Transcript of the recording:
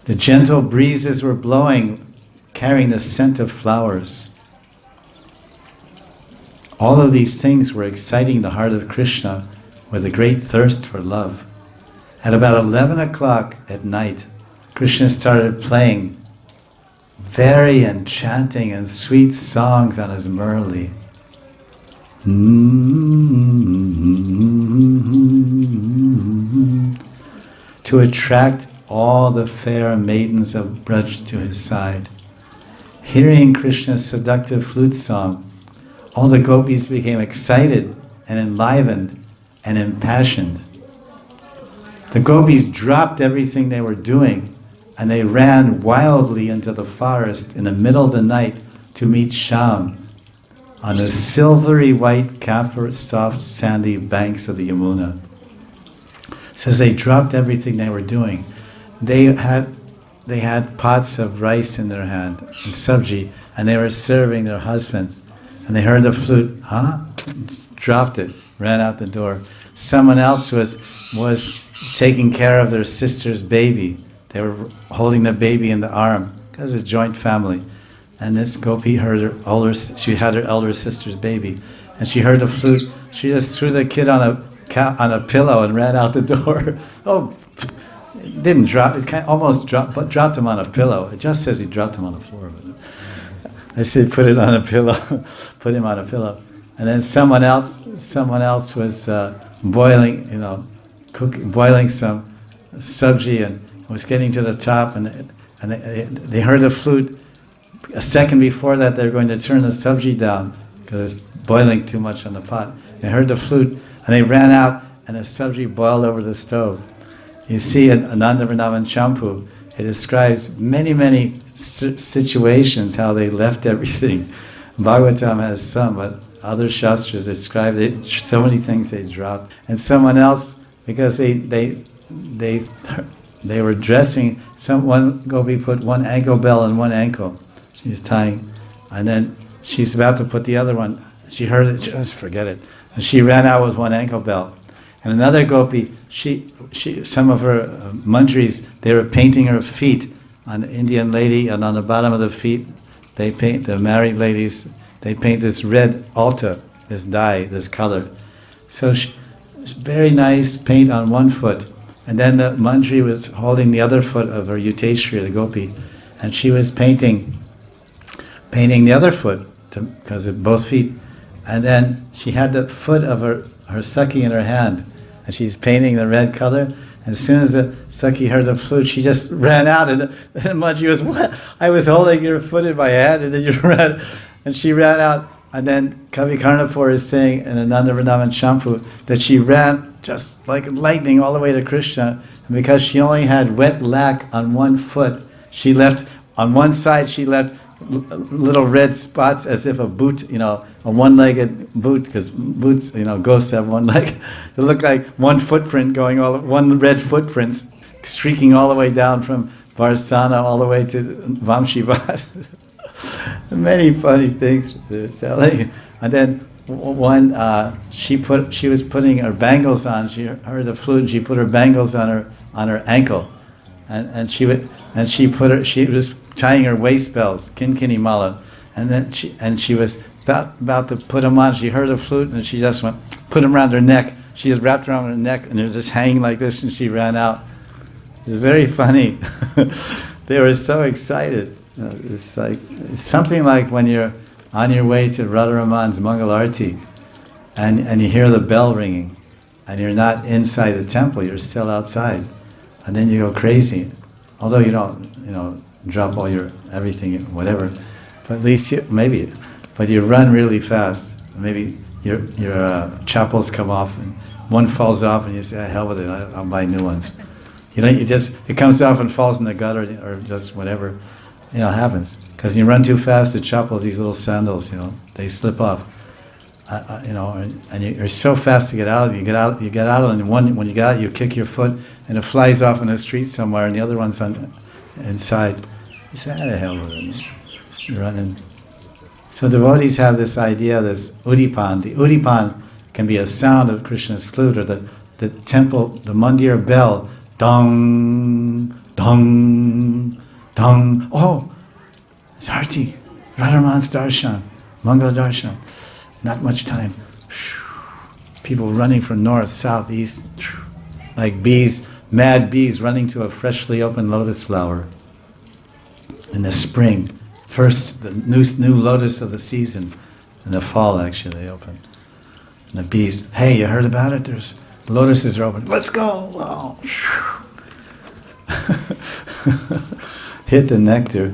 The gentle breezes were blowing, carrying the scent of flowers. All of these things were exciting the heart of Krishna with a great thirst for love. At about 11 o'clock at night, Krishna started playing very enchanting and sweet songs on his murli. To attract all the fair maidens of Braj to his side. Hearing Krishna's seductive flute song, all the gopis became excited and enlivened and impassioned. The gopis dropped everything they were doing and they ran wildly into the forest in the middle of the night to meet Shyam on the silvery white, camphor soft sandy banks of the Yamuna. So as they dropped everything they were doing, they had pots of rice in their hand and sabji, and they were serving their husbands. And they heard the flute, dropped it, ran out the door. Someone else was taking care of their sister's baby. They were holding the baby in the arm, because it's a joint family. And this gopi heard she had her elder sister's baby, and she heard the flute. She just threw the kid on a pillow and ran out the door. Oh, it didn't drop. It almost dropped, but dropped him on a pillow. It just says he dropped him on the floor. I said, put it on a pillow. Put him on a pillow. And then someone else was boiling, boiling some sabji and was getting to the top, and they heard the flute. A second before that, they were going to turn the sabji down because it's boiling too much on the pot. They heard the flute, and they ran out, and the sabji boiled over the stove. You see in Ananda Vrindavan Champu, it describes many situations how they left everything. Bhagavatam has some, but other shastras describe it, so many things they dropped. And someone else, because they were dressing, one gopi put one ankle bell on one ankle. She was tying, and then she's about to put the other one. She heard it, just forget it. And she ran out with one ankle bell. And another gopi, some of her mantris, they were painting her feet on an Indian lady, and on the bottom of the feet, they paint, the married ladies, they paint this red alta, this dye, this color. So very nice paint on one foot. And then the mantri was holding the other foot of her Yuteshri, the gopi, and she was painting the other foot, because of both feet. And then she had the foot of her Sakhi in her hand, and she's painting the red color. And as soon as the Sakhi heard the flute, she just ran out, and the Manji was, what? I was holding your foot in my hand, and then you ran, and she ran out. And then Kavi Karnapur is saying in Ananda Vrindavan Champu that she ran just like lightning all the way to Krishna, and because she only had wet lac on one foot, she left, on one side she left little red spots as if a boot, a one-legged boot, because boots, ghosts have one leg. It looked like one footprint one red footprint streaking all the way down from Varsana all the way to Vamshivat. Many funny things they're telling. And then one, she was putting her bangles on. She heard the flute, and she put her bangles on her ankle, and she was tying her waist belts, kinkini mala, and then she was about to put them on. She heard the flute, and she just went, put them around her neck. She was wrapped around her neck, and it was just hanging like this, and she ran out. It was very funny. They were so excited. It's something like when you're on your way to Radharaman's Mangal Arti, and you hear the bell ringing, and you're not inside the temple, you're still outside, and then you go crazy. Although you don't, drop all your everything, whatever, but at least but you run really fast. Maybe your chapels come off, and one falls off, and you say, hell with it, I'll buy new ones. It comes off and falls in the gutter, or just whatever, happens. Because you run too fast, the chapel, these little sandals, they slip off. And you're so fast to get out of it. You get out, and when you get out, you kick your foot, and it flies off in the street somewhere, and the other one's inside. You say, the hell with it. You're running. So devotees have this idea, this udipan. The udipan can be a sound of Krishna's flute, or the temple, the mandir bell, dong, Dong, dong. Oh, it's Arti. Radharman's darshan. Mangala darshan. Not much time. People running from north, south, east. Like bees, mad bees running to a freshly opened lotus flower. In the spring. First, the new lotus of the season. In the fall, actually, they open. And the bees, hey, you heard about it? There's lotuses are open. Let's go! Wow. Hit the nectar.